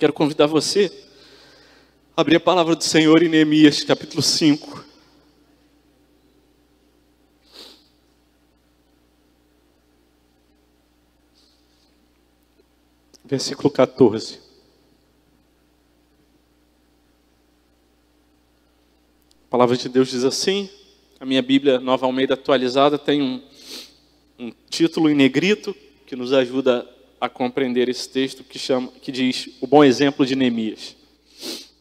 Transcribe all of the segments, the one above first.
Quero convidar você a abrir a palavra do Senhor em Neemias, capítulo 5. Versículo 14. A palavra de Deus diz assim, a minha Bíblia Nova Almeida atualizada tem um título em negrito que nos ajuda a compreender esse texto que diz o bom exemplo de Neemias.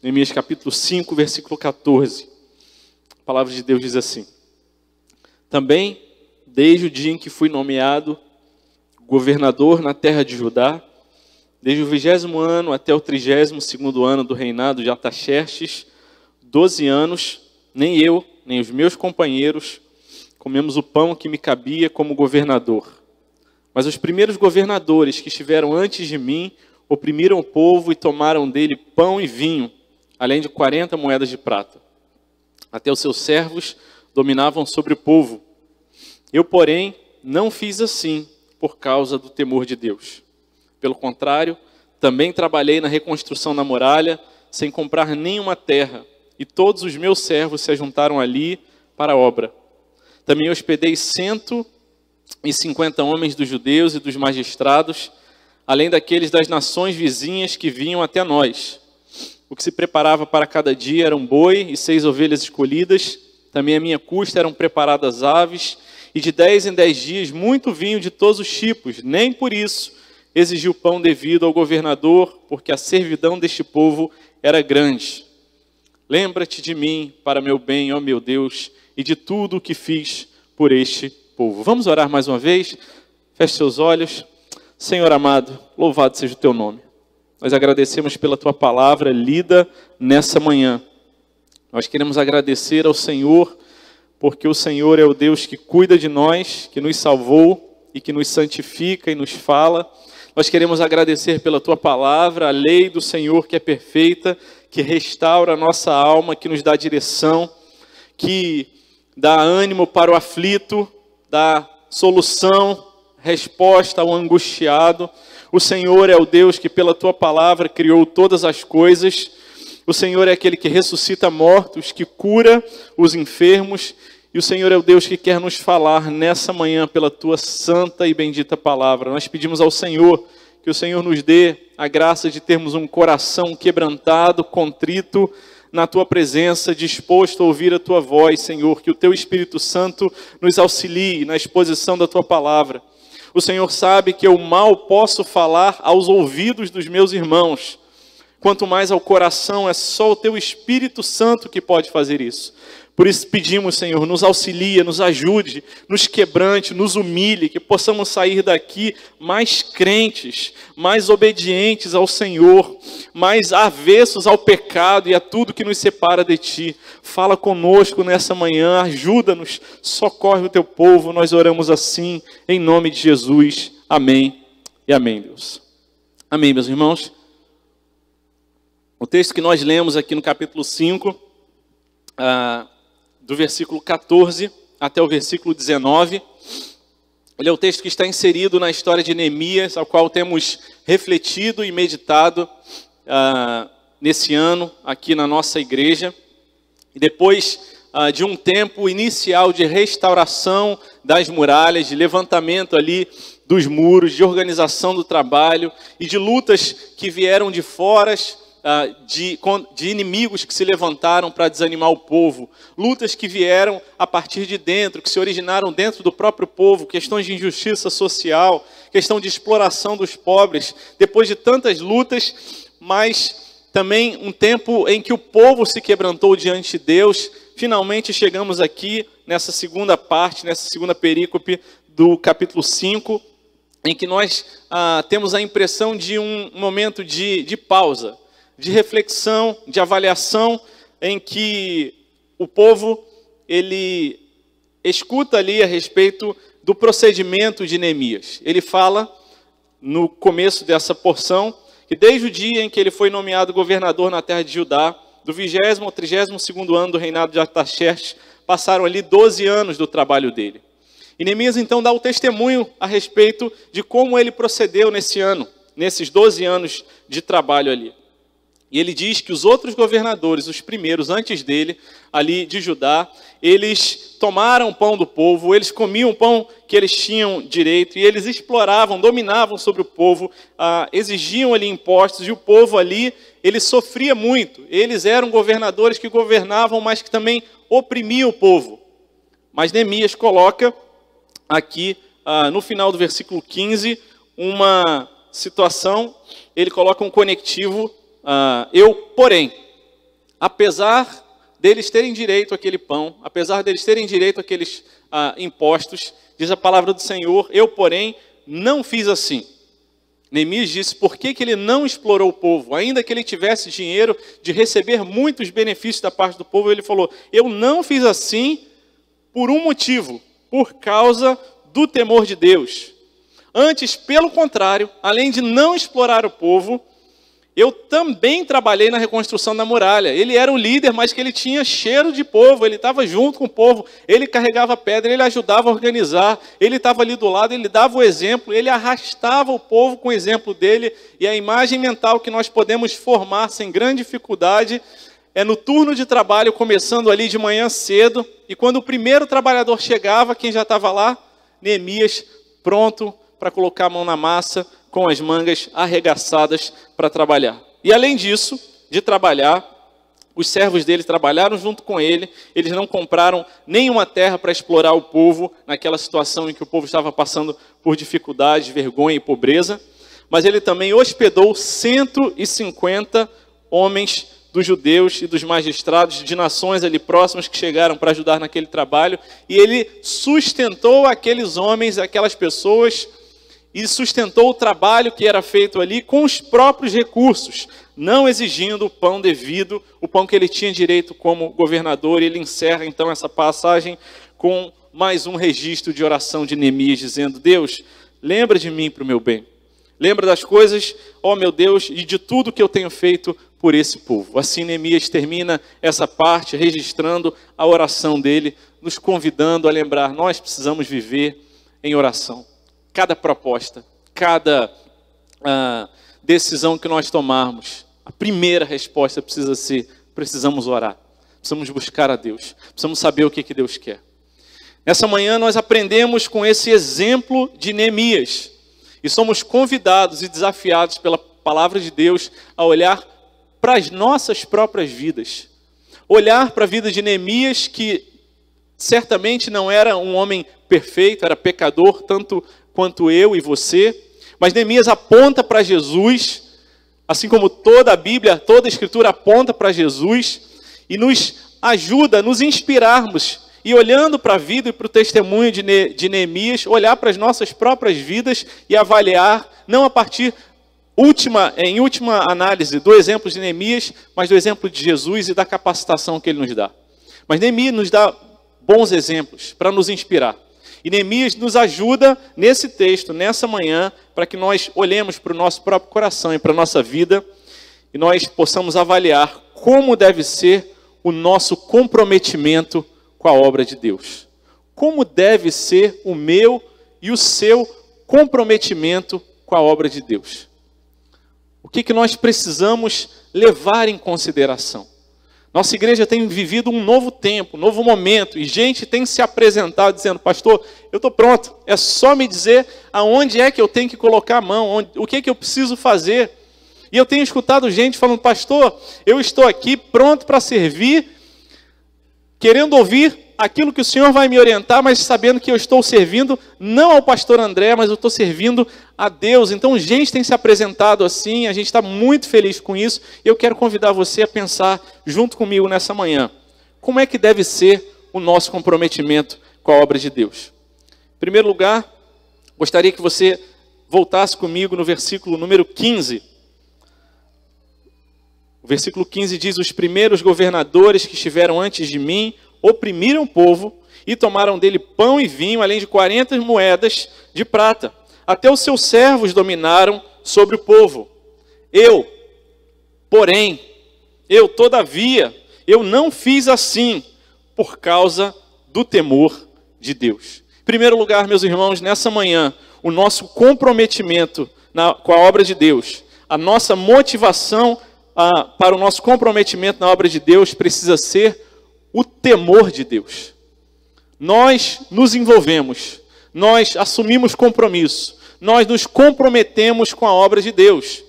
Neemias capítulo 5, versículo 14. A palavra de Deus diz assim: também, desde o dia em que fui nomeado governador na terra de Judá, desde o 20º ano até o 32º ano do reinado de Artaxerxes, 12 anos, nem eu, nem os meus companheiros comemos o pão que me cabia como governador. Mas os primeiros governadores que estiveram antes de mim oprimiram o povo e tomaram dele pão e vinho, além de 40 moedas de prata. Até os seus servos dominavam sobre o povo. Eu, porém, não fiz assim por causa do temor de Deus. Pelo contrário, também trabalhei na reconstrução da muralha, sem comprar nenhuma terra, e todos os meus servos se ajuntaram ali para a obra. Também hospedei 150 homens dos judeus e dos magistrados, além daqueles das nações vizinhas que vinham até nós. O que se preparava para cada dia era um boi e 6 ovelhas escolhidas. Também à minha custa eram preparadas aves, e de 10 em 10 dias muito vinho de todos os tipos. Nem por isso exigi o pão devido ao governador, porque a servidão deste povo era grande. Lembra-te de mim para meu bem, ó meu Deus, e de tudo o que fiz por este povo. Vamos orar mais uma vez? Feche seus olhos. Senhor amado, louvado seja o teu nome. Nós agradecemos pela tua palavra lida nessa manhã. Nós queremos agradecer ao Senhor, porque o Senhor é o Deus que cuida de nós, que nos salvou e que nos santifica e nos fala. Nós queremos agradecer pela tua palavra, a lei do Senhor que é perfeita, que restaura a nossa alma, que nos dá direção, que dá ânimo para o aflito, dá solução, resposta ao angustiado. O Senhor é o Deus que pela tua palavra criou todas as coisas. O Senhor é aquele que ressuscita mortos, que cura os enfermos. E o Senhor é o Deus que quer nos falar nessa manhã pela tua santa e bendita palavra. Nós pedimos ao Senhor que o Senhor nos dê a graça de termos um coração quebrantado, contrito, na tua presença, disposto a ouvir a tua voz, Senhor. Que o teu Espírito Santo nos auxilie na exposição da tua palavra. O Senhor sabe que eu mal posso falar aos ouvidos dos meus irmãos. Quanto mais ao coração, é só o teu Espírito Santo que pode fazer isso. Por isso pedimos, Senhor, nos auxilia, nos ajude, nos quebrante, nos humilhe, que possamos sair daqui mais crentes, mais obedientes ao Senhor, mais avessos ao pecado e a tudo que nos separa de Ti. Fala conosco nessa manhã, ajuda-nos, socorre o Teu povo, nós oramos assim, em nome de Jesus. Amém e amém, Deus. Amém, meus irmãos. O texto que nós lemos aqui no capítulo 5, do versículo 14 até o versículo 19. Ele é o texto que está inserido na história de Neemias, ao qual temos refletido e meditado nesse ano aqui na nossa igreja. E depois de um tempo inicial de restauração das muralhas, de levantamento ali dos muros, de organização do trabalho e de lutas que vieram de fora, de inimigos que se levantaram para desanimar o povo, lutas que vieram a partir de dentro, que se originaram dentro do próprio povo, questões de injustiça social, questão de exploração dos pobres, depois de tantas lutas, mas também um tempo em que o povo se quebrantou diante de Deus. Finalmente chegamos aqui nessa segunda parte, nessa segunda perícope do capítulo 5, em que nós temos a impressão de um momento de pausa, de reflexão, de avaliação, em que o povo ele escuta ali a respeito do procedimento de Neemias. Ele fala no começo dessa porção que desde o dia em que ele foi nomeado governador na terra de Judá, do 20º ao 32º ano do reinado de Artaxerxes, passaram ali 12 anos do trabalho dele. E Neemias então dá o testemunho a respeito de como ele procedeu nesse ano, nesses 12 anos de trabalho ali. E ele diz que os outros governadores, os primeiros antes dele, ali de Judá, eles tomaram o pão do povo, eles comiam o pão que eles tinham direito, e eles exploravam, dominavam sobre o povo, exigiam ali impostos, e o povo ali, ele sofria muito. Eles eram governadores que governavam, mas que também oprimiam o povo. Mas Neemias coloca aqui, no final do versículo 15, uma situação, ele coloca um conectivo, porém, apesar deles terem direito àquele pão, apesar deles terem direito àqueles impostos, diz a palavra do Senhor, eu, porém, não fiz assim. Neemias disse, por que ele não explorou o povo? Ainda que ele tivesse dinheiro de receber muitos benefícios da parte do povo, ele falou, eu não fiz assim por um motivo, por causa do temor de Deus. Antes, pelo contrário, além de não explorar o povo, eu também trabalhei na reconstrução da muralha. Ele era o líder, mas que ele tinha cheiro de povo, ele estava junto com o povo, ele carregava pedra, ele ajudava a organizar, ele estava ali do lado, ele dava o exemplo, ele arrastava o povo com o exemplo dele, e a imagem mental que nós podemos formar sem grande dificuldade é no turno de trabalho, começando ali de manhã cedo, e quando o primeiro trabalhador chegava, quem já estava lá? Neemias, pronto para colocar a mão na massa, com as mangas arregaçadas para trabalhar. E além disso, de trabalhar, os servos dele trabalharam junto com ele, eles não compraram nenhuma terra para explorar o povo, naquela situação em que o povo estava passando por dificuldades, vergonha e pobreza, mas ele também hospedou 150 homens dos judeus e dos magistrados de nações ali próximas que chegaram para ajudar naquele trabalho, e ele sustentou aqueles homens, aquelas pessoas, e sustentou o trabalho que era feito ali com os próprios recursos, não exigindo o pão devido, o pão que ele tinha direito como governador. E ele encerra então essa passagem com mais um registro de oração de Neemias, dizendo, Deus, lembra de mim para o meu bem. Lembra das coisas, ó meu Deus, e de tudo que eu tenho feito por esse povo. Assim Neemias termina essa parte registrando a oração dele, nos convidando a lembrar, nós precisamos viver em oração. Cada proposta, cada decisão que nós tomarmos, a primeira resposta precisa ser, precisamos orar, precisamos buscar a Deus, precisamos saber o que Deus quer. Nessa manhã nós aprendemos com esse exemplo de Neemias, e somos convidados e desafiados pela palavra de Deus a olhar para as nossas próprias vidas, olhar para a vida de Neemias, que certamente não era um homem perfeito, era pecador, tanto quanto eu e você, mas Neemias aponta para Jesus, assim como toda a Bíblia, toda a Escritura aponta para Jesus, e nos ajuda a nos inspirarmos, e olhando para a vida e para o testemunho de Neemias, olhar para as nossas próprias vidas e avaliar, não a partir, em última análise, do exemplo de Neemias, mas do exemplo de Jesus e da capacitação que ele nos dá. Mas Neemias nos dá bons exemplos para nos inspirar. E Neemias nos ajuda nesse texto, nessa manhã, para que nós olhemos para o nosso próprio coração e para a nossa vida, e nós possamos avaliar como deve ser o nosso comprometimento com a obra de Deus. Como deve ser o meu e o seu comprometimento com a obra de Deus. O que nós precisamos levar em consideração? Nossa igreja tem vivido um novo tempo, um novo momento, e gente tem se apresentado dizendo, pastor, eu estou pronto, é só me dizer aonde é que eu tenho que colocar a mão, o que eu preciso fazer. E eu tenho escutado gente falando, pastor, eu estou aqui pronto para servir, querendo ouvir aquilo que o Senhor vai me orientar, mas sabendo que eu estou servindo não ao pastor André, mas eu estou servindo a Deus. Então, gente tem se apresentado assim, a gente está muito feliz com isso. E eu quero convidar você a pensar junto comigo nessa manhã. Como é que deve ser o nosso comprometimento com a obra de Deus? Em primeiro lugar, gostaria que você voltasse comigo no versículo número 15. O versículo 15 diz, os primeiros governadores que estiveram antes de mim oprimiram o povo e tomaram dele pão e vinho, além de 40 moedas de prata. Até os seus servos dominaram sobre o povo. Porém, todavia, eu não fiz assim por causa do temor de Deus. Em primeiro lugar, meus irmãos, nessa manhã, o nosso comprometimento com a obra de Deus, a nossa motivação para o nosso comprometimento na obra de Deus precisa ser o temor de Deus. Nós nos envolvemos, nós assumimos compromisso, nós nos comprometemos com a obra de Deus.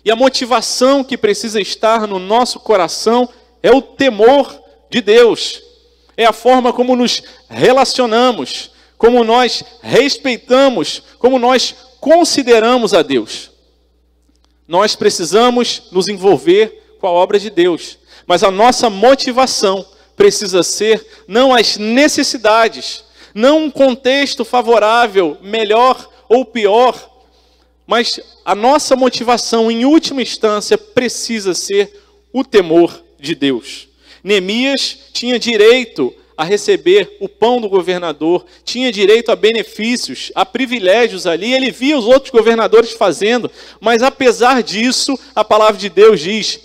E a motivação que precisa estar no nosso coração é o temor de Deus. É a forma como nos relacionamos, como nós respeitamos, como nós consideramos a Deus. Nós precisamos nos envolver com a obra de Deus, mas a nossa motivação precisa ser não as necessidades, não um contexto favorável, melhor ou pior, mas a nossa motivação, em última instância, precisa ser o temor de Deus. Neemias tinha direito a receber o pão do governador, tinha direito a benefícios, a privilégios ali, ele via os outros governadores fazendo, mas apesar disso, a palavra de Deus diz,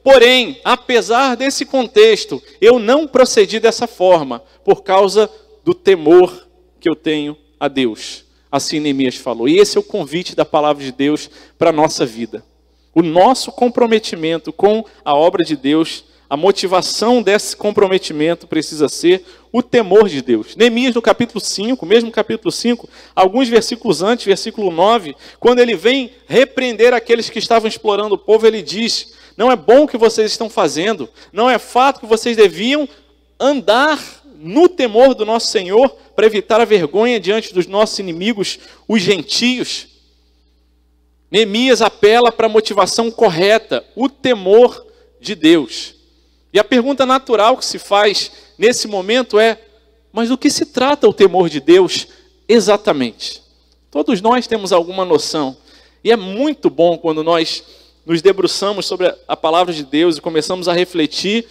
porém, apesar desse contexto, eu não procedi dessa forma, por causa do temor que eu tenho a Deus. Assim Neemias falou. E esse é o convite da palavra de Deus para a nossa vida. O nosso comprometimento com a obra de Deus, a motivação desse comprometimento precisa ser o temor de Deus. Neemias no capítulo 5, mesmo capítulo 5, alguns versículos antes, versículo 9, quando ele vem repreender aqueles que estavam explorando o povo, ele diz, não é bom o que vocês estão fazendo, não é fato que vocês deviam andar no temor do nosso Senhor para evitar a vergonha diante dos nossos inimigos, os gentios. Neemias apela para a motivação correta, o temor de Deus. E a pergunta natural que se faz nesse momento é, mas do que se trata o temor de Deus exatamente? Todos nós temos alguma noção. E é muito bom quando nós nos debruçamos sobre a palavra de Deus e começamos a refletir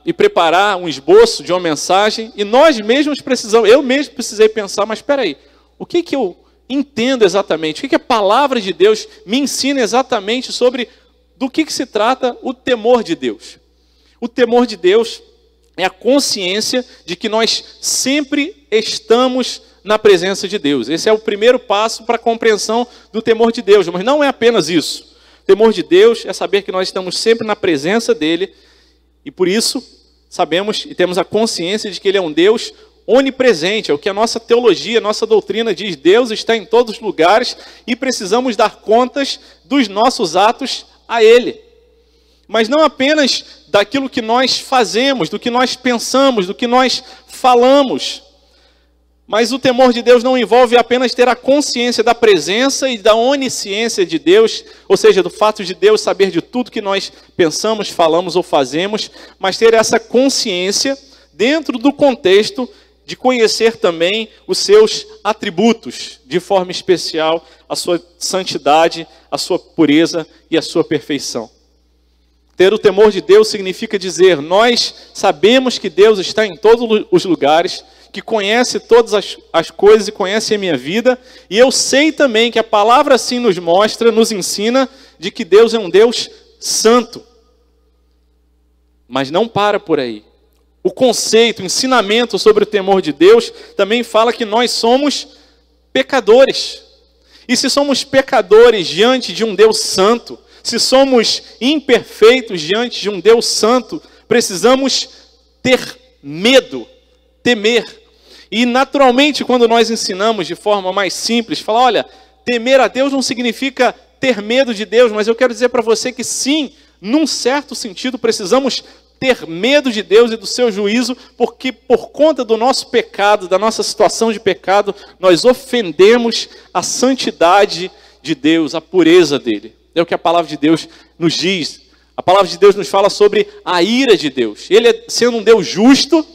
e preparar um esboço de uma mensagem. E nós mesmos precisamos, eu mesmo precisei pensar, mas espera aí, o que eu entendo exatamente? O que a palavra de Deus me ensina exatamente sobre do que se trata o temor de Deus? O temor de Deus é a consciência de que nós sempre estamos na presença de Deus. Esse é o primeiro passo para a compreensão do temor de Deus. Mas não é apenas isso. O temor de Deus é saber que nós estamos sempre na presença dEle. E por isso sabemos e temos a consciência de que Ele é um Deus onipresente. É o que a nossa teologia, a nossa doutrina diz. Deus está em todos os lugares e precisamos dar contas dos nossos atos a Ele. Mas não apenas daquilo que nós fazemos, do que nós pensamos, do que nós falamos. Mas o temor de Deus não envolve apenas ter a consciência da presença e da onisciência de Deus, ou seja, do fato de Deus saber de tudo que nós pensamos, falamos ou fazemos, mas ter essa consciência dentro do contexto de conhecer também os seus atributos, de forma especial, a sua santidade, a sua pureza e a sua perfeição. Ter o temor de Deus significa dizer, nós sabemos que Deus está em todos os lugares, que conhece todas as coisas e conhece a minha vida, e eu sei também que a palavra assim nos mostra, nos ensina, de que Deus é um Deus santo. Mas não para por aí. O conceito, o ensinamento sobre o temor de Deus também fala que nós somos pecadores. E se somos pecadores diante de um Deus santo, se somos imperfeitos diante de um Deus santo, precisamos ter medo, temer. E naturalmente, quando nós ensinamos de forma mais simples, falar, olha, temer a Deus não significa ter medo de Deus, mas eu quero dizer para você que sim, num certo sentido, precisamos ter medo de Deus e do seu juízo, porque por conta do nosso pecado, da nossa situação de pecado, nós ofendemos a santidade de Deus, a pureza dele. É o que a palavra de Deus nos diz. A palavra de Deus nos fala sobre a ira de Deus. Ele, sendo um Deus justo,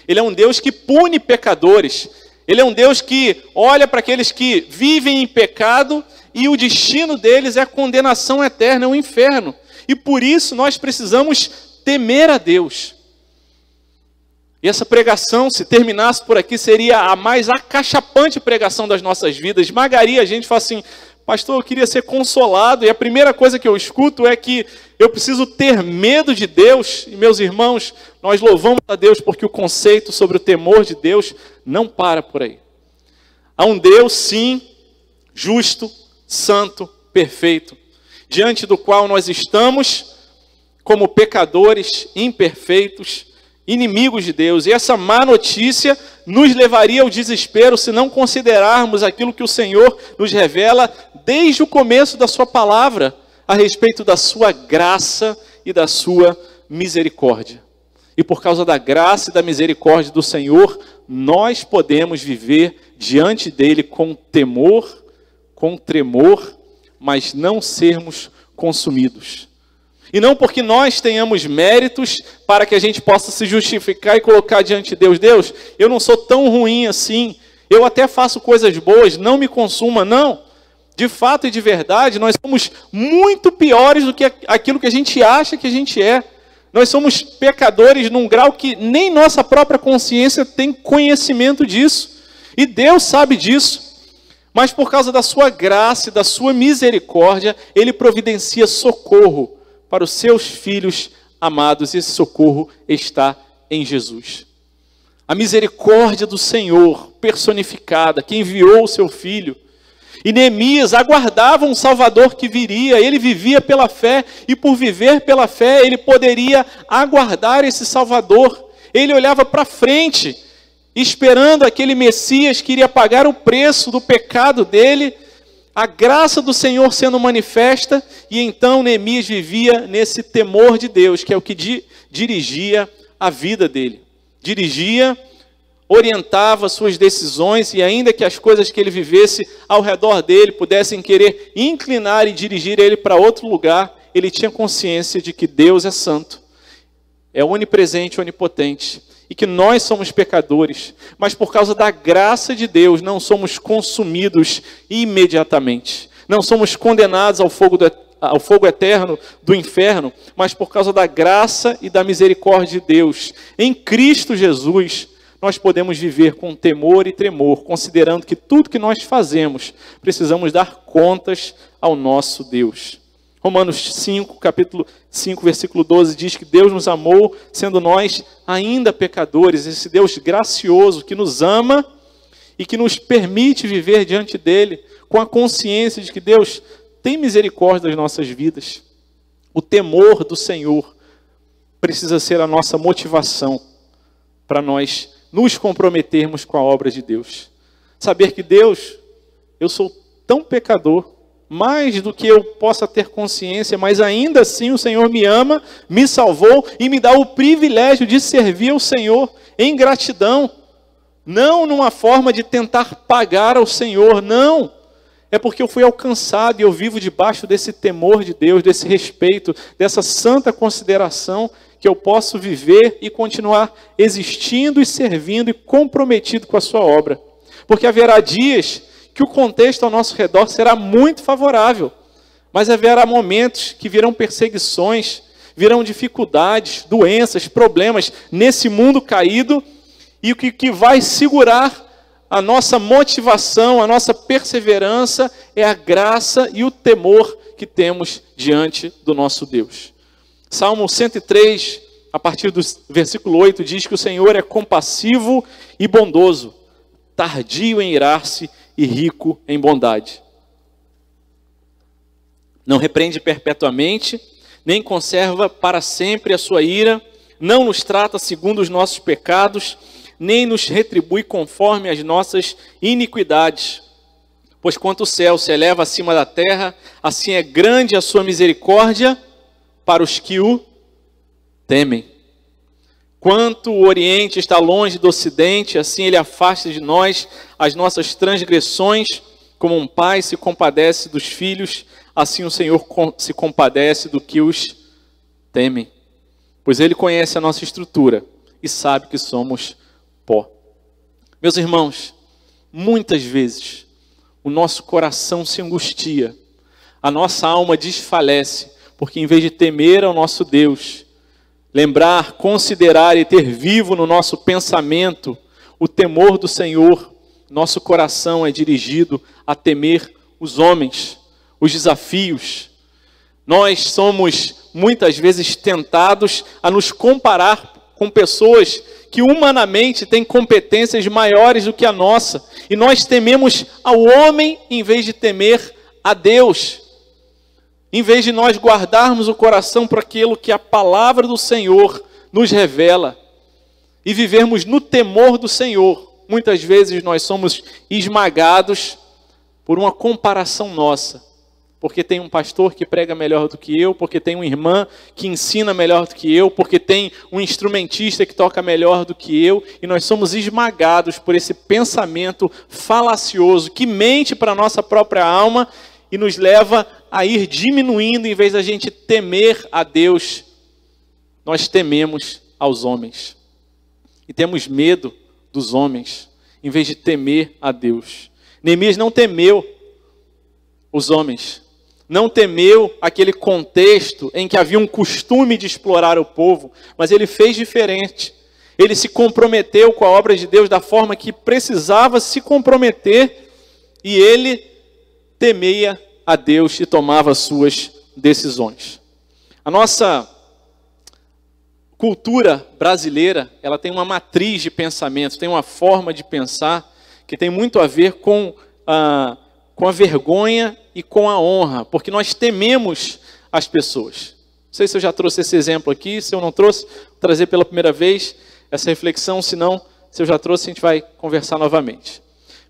Ele é um Deus que pune pecadores. Ele é um Deus que olha para aqueles que vivem em pecado e o destino deles é a condenação eterna, é o inferno. E por isso nós precisamos temer a Deus. E essa pregação, se terminasse por aqui, seria a mais acachapante pregação das nossas vidas. Esmagaria a gente e fala assim, pastor, eu queria ser consolado, e a primeira coisa que eu escuto é que eu preciso ter medo de Deus. E meus irmãos, nós louvamos a Deus porque o conceito sobre o temor de Deus não para por aí. Há um Deus, sim, justo, santo, perfeito. diante do qual nós estamos como pecadores, imperfeitos, inimigos de Deus. E essa má notícia nos levaria ao desespero se não considerarmos aquilo que o Senhor nos revela desde o começo da sua palavra, a respeito da sua graça e da sua misericórdia. E por causa da graça e da misericórdia do Senhor, nós podemos viver diante dele com temor, com tremor, mas não sermos consumidos. E não porque nós tenhamos méritos para que a gente possa se justificar e colocar diante de Deus: Deus, eu não sou tão ruim assim, eu até faço coisas boas, não me consuma. Não, de fato e de verdade, nós somos muito piores do que aquilo que a gente acha que a gente é. Nós somos pecadores num grau que nem nossa própria consciência tem conhecimento disso. E Deus sabe disso. Mas por causa da sua graça e da sua misericórdia, Ele providencia socorro para os seus filhos amados. Esse socorro está em Jesus. A misericórdia do Senhor personificada, que enviou o seu Filho. E Neemias aguardava um Salvador que viria. Ele vivia pela fé, e por viver pela fé, ele poderia aguardar esse Salvador. Ele olhava para frente, esperando aquele Messias que iria pagar o preço do pecado dele, a graça do Senhor sendo manifesta. E então Neemias vivia nesse temor de Deus, que é o que dirigia a vida dele. Dirigia, orientava suas decisões, e ainda que as coisas que ele vivesse ao redor dele pudessem querer inclinar e dirigir ele para outro lugar, ele tinha consciência de que Deus é santo, é onipresente, onipotente, e que nós somos pecadores, mas por causa da graça de Deus não somos consumidos imediatamente, não somos condenados ao fogo eterno do inferno, mas por causa da graça e da misericórdia de Deus, em Cristo Jesus, nós podemos viver com temor e tremor, considerando que tudo que nós fazemos, precisamos dar contas ao nosso Deus. Romanos 5, capítulo 5, versículo 12, diz que Deus nos amou, sendo nós ainda pecadores. Esse Deus gracioso que nos ama e que nos permite viver diante dele, com a consciência de que Deus tem misericórdia das nossas vidas. O temor do Senhor precisa ser a nossa motivação para nós nos comprometermos com a obra de Deus. Saber que Deus, eu sou tão pecador, mais do que eu possa ter consciência, mas ainda assim o Senhor me ama, me salvou e me dá o privilégio de servir ao Senhor em gratidão. Não numa forma de tentar pagar ao Senhor, não. É porque eu fui alcançado e eu vivo debaixo desse temor de Deus, desse respeito, dessa santa consideração, que eu posso viver e continuar existindo e servindo e comprometido com a sua obra. Porque haverá dias que o contexto ao nosso redor será muito favorável, mas haverá momentos que virão perseguições, virão dificuldades, doenças, problemas nesse mundo caído, e o que vai segurar a nossa motivação, a nossa perseverança é a graça e o temor que temos diante do nosso Deus. Salmo 103, a partir do versículo 8, diz que o Senhor é compassivo e bondoso, tardio em irar-se e rico em bondade. Não repreende perpetuamente, nem conserva para sempre a sua ira, não nos trata segundo os nossos pecados, nem nos retribui conforme as nossas iniquidades. Pois quanto o céu se eleva acima da terra, assim é grande a sua misericórdia para os que o temem. Quanto o Oriente está longe do Ocidente, assim ele afasta de nós as nossas transgressões, como um pai se compadece dos filhos, assim o Senhor se compadece do que os temem. Pois ele conhece a nossa estrutura e sabe que somos pó. Meus irmãos, muitas vezes o nosso coração se angustia, a nossa alma desfalece, porque em vez de temer ao nosso Deus, lembrar, considerar e ter vivo no nosso pensamento o temor do Senhor, nosso coração é dirigido a temer os homens, os desafios. Nós somos muitas vezes tentados a nos comparar com pessoas que humanamente têm competências maiores do que a nossa, e nós tememos ao homem em vez de temer a Deus. Em vez de nós guardarmos o coração para aquilo que a palavra do Senhor nos revela e vivermos no temor do Senhor, muitas vezes nós somos esmagados por uma comparação nossa. Porque tem um pastor que prega melhor do que eu, porque tem uma irmã que ensina melhor do que eu, porque tem um instrumentista que toca melhor do que eu, e nós somos esmagados por esse pensamento falacioso que mente para a nossa própria alma e nos leva a ir diminuindo. Em vez da gente temer a Deus, nós tememos aos homens. E temos medo dos homens, em vez de temer a Deus. Neemias não temeu os homens, não temeu aquele contexto em que havia um costume de explorar o povo, mas ele fez diferente. Ele se comprometeu com a obra de Deus da forma que precisava se comprometer, e ele temia a Deus e tomava suas decisões. A nossa cultura brasileira, ela tem uma matriz de pensamento, tem uma forma de pensar que tem muito a ver com a vergonha e com a honra, porque nós tememos as pessoas. Não sei se eu já trouxe esse exemplo aqui, se eu não trouxe, vou trazer pela primeira vez essa reflexão, se não, se eu já trouxe, a gente vai conversar novamente.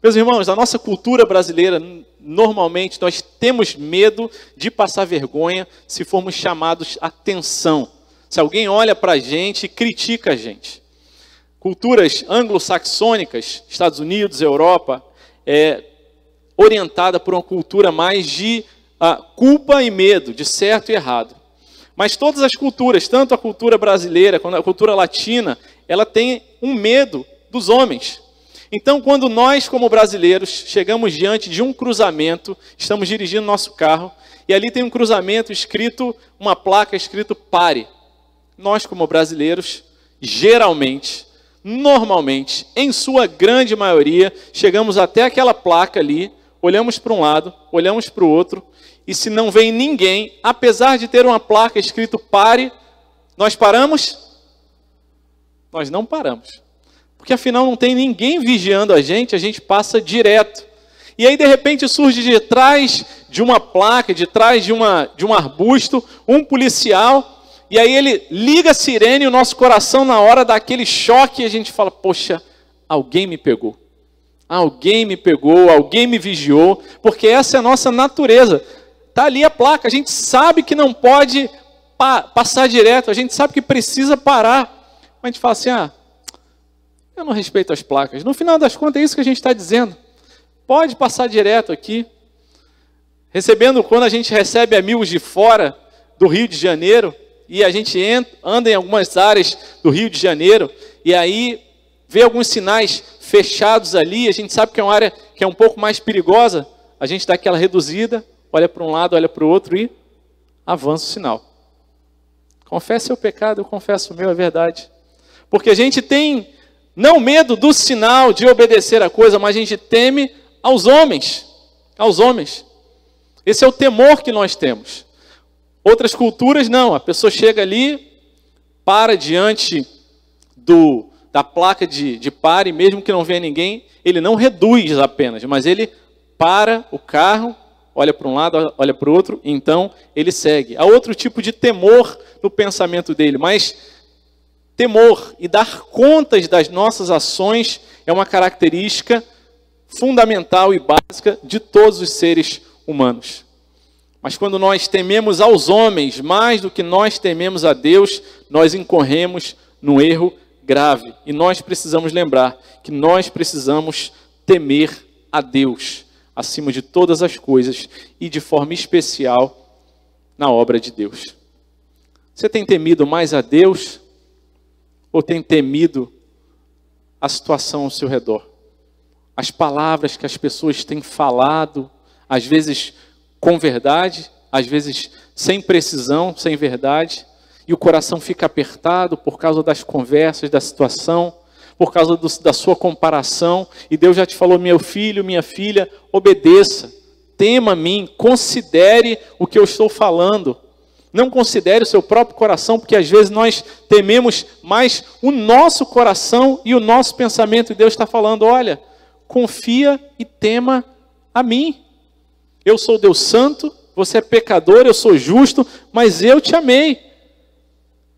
Meus irmãos, na nossa cultura brasileira, normalmente nós temos medo de passar vergonha se formos chamados a atenção. Se alguém olha para a gente e critica a gente. Culturas anglo-saxônicas, Estados Unidos, Europa, orientada por uma cultura mais de culpa e medo, de certo e errado. Mas todas as culturas, tanto a cultura brasileira quanto a cultura latina, ela tem um medo dos homens. Então, quando nós, como brasileiros, chegamos diante de um cruzamento, estamos dirigindo nosso carro, e ali tem um cruzamento escrito, uma placa escrito pare. Nós, como brasileiros, geralmente, normalmente, em sua grande maioria, chegamos até aquela placa ali, olhamos para um lado, olhamos para o outro, e se não vem ninguém, apesar de ter uma placa escrito pare, nós paramos? Nós não paramos. Porque afinal não tem ninguém vigiando a gente passa direto. E aí de repente surge de trás de uma placa, de trás de um arbusto, um policial, e aí ele liga a sirene e o nosso coração na hora dá aquele choque e a gente fala, poxa, alguém me pegou. Alguém me pegou, alguém me vigiou, porque essa é a nossa natureza. Está ali a placa, a gente sabe que não pode passar direto, a gente sabe que precisa parar. Mas a gente fala assim, eu não respeito as placas. No final das contas é isso que a gente está dizendo. Pode passar direto aqui. Quando a gente recebe amigos de fora do Rio de Janeiro, e a gente anda em algumas áreas do Rio de Janeiro, e aí vê alguns sinais fechados ali, a gente sabe que é uma área que é um pouco mais perigosa, a gente dá aquela reduzida, olha para um lado, olha para o outro e avança o sinal. Confesse seu pecado, eu confesso o meu, é verdade. Porque a gente tem não medo do sinal de obedecer a coisa, mas a gente teme aos homens. Aos homens. Esse é o temor que nós temos. Outras culturas não, a pessoa chega ali, para diante da placa de pare, mesmo que não venha ninguém, ele não reduz apenas, mas ele para o carro, olha para um lado, olha para o outro, e então ele segue. Há outro tipo de temor no pensamento dele, mas temor e dar contas das nossas ações é uma característica fundamental e básica de todos os seres humanos. Mas quando nós tememos aos homens mais do que nós tememos a Deus, nós incorremos num erro grave. E nós precisamos lembrar que nós precisamos temer a Deus acima de todas as coisas e de forma especial na obra de Deus. Você tem temido mais a Deus ou tem temido a situação ao seu redor? As palavras que as pessoas têm falado, às vezes com verdade, às vezes sem precisão, sem verdade, e o coração fica apertado por causa das conversas, da situação, por causa da sua comparação, e Deus já te falou, meu filho, minha filha, obedeça, tema a mim, considere o que eu estou falando. Não considere o seu próprio coração, porque às vezes nós tememos mais o nosso coração e o nosso pensamento. E Deus está falando, confia e tema a mim. Eu sou Deus santo, Você é pecador, eu sou justo, mas eu te amei.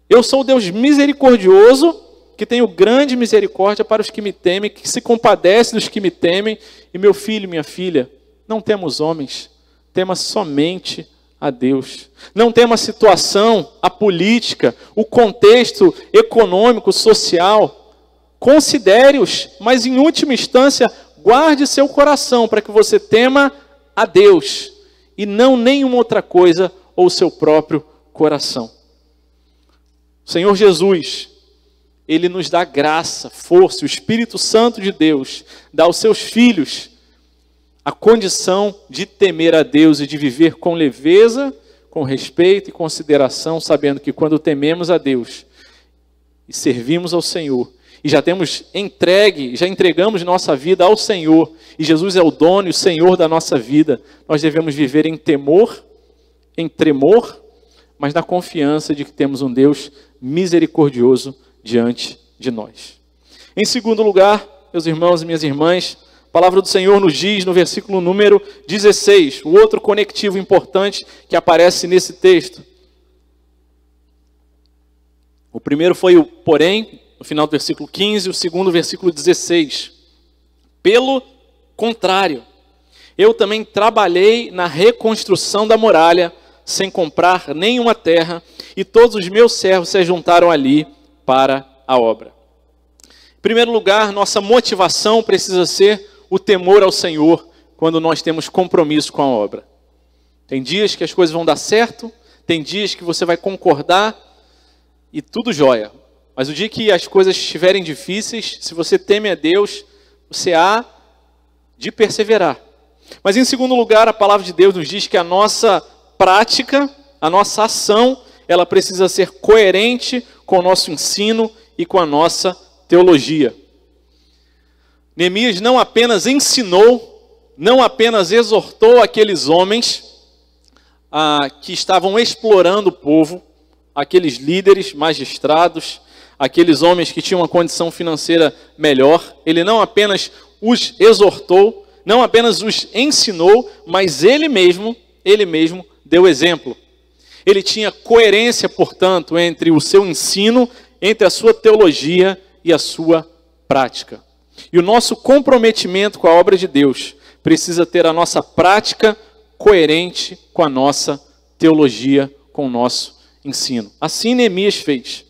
Eu sou o Deus misericordioso, que tenho grande misericórdia para os que me temem, que se compadece dos que me temem. E meu filho, minha filha, não temos homens, tema somente a Deus. Não tema a situação, a política, o contexto econômico, social. Considere-os, mas em última instância, guarde seu coração para que você tema a Deus e não nenhuma outra coisa ou seu próprio coração. O Senhor Jesus, Ele nos dá graça, força, o Espírito Santo de Deus dá aos seus filhos a condição de temer a Deus e de viver com leveza, com respeito e consideração, sabendo que quando tememos a Deus e servimos ao Senhor, e já entregamos nossa vida ao Senhor, e Jesus é o dono e o Senhor da nossa vida, nós devemos viver em temor, em tremor, mas na confiança de que temos um Deus misericordioso diante de nós. Em segundo lugar, meus irmãos e minhas irmãs, a palavra do Senhor nos diz no versículo número 16, o outro conectivo importante que aparece nesse texto. O primeiro foi o porém, no final do versículo 15, o segundo versículo 16. Pelo contrário, eu também trabalhei na reconstrução da muralha, sem comprar nenhuma terra, e todos os meus servos se juntaram ali para a obra. Em primeiro lugar, nossa motivação precisa ser o temor ao Senhor, quando nós temos compromisso com a obra. Tem dias que as coisas vão dar certo, tem dias que você vai concordar, e tudo jóia. Mas o dia que as coisas estiverem difíceis, se você teme a Deus, você há de perseverar. Mas em segundo lugar, a palavra de Deus nos diz que a nossa prática, a nossa ação, ela precisa ser coerente com o nosso ensino e com a nossa teologia. Neemias não apenas ensinou, não apenas exortou aqueles homens que estavam explorando o povo, aqueles líderes, magistrados, aqueles homens que tinham uma condição financeira melhor. Ele não apenas os exortou, não apenas os ensinou, mas ele mesmo deu exemplo. Ele tinha coerência, portanto, entre o seu ensino, entre a sua teologia e a sua prática. E o nosso comprometimento com a obra de Deus precisa ter a nossa prática coerente com a nossa teologia, com o nosso ensino. Assim Neemias fez.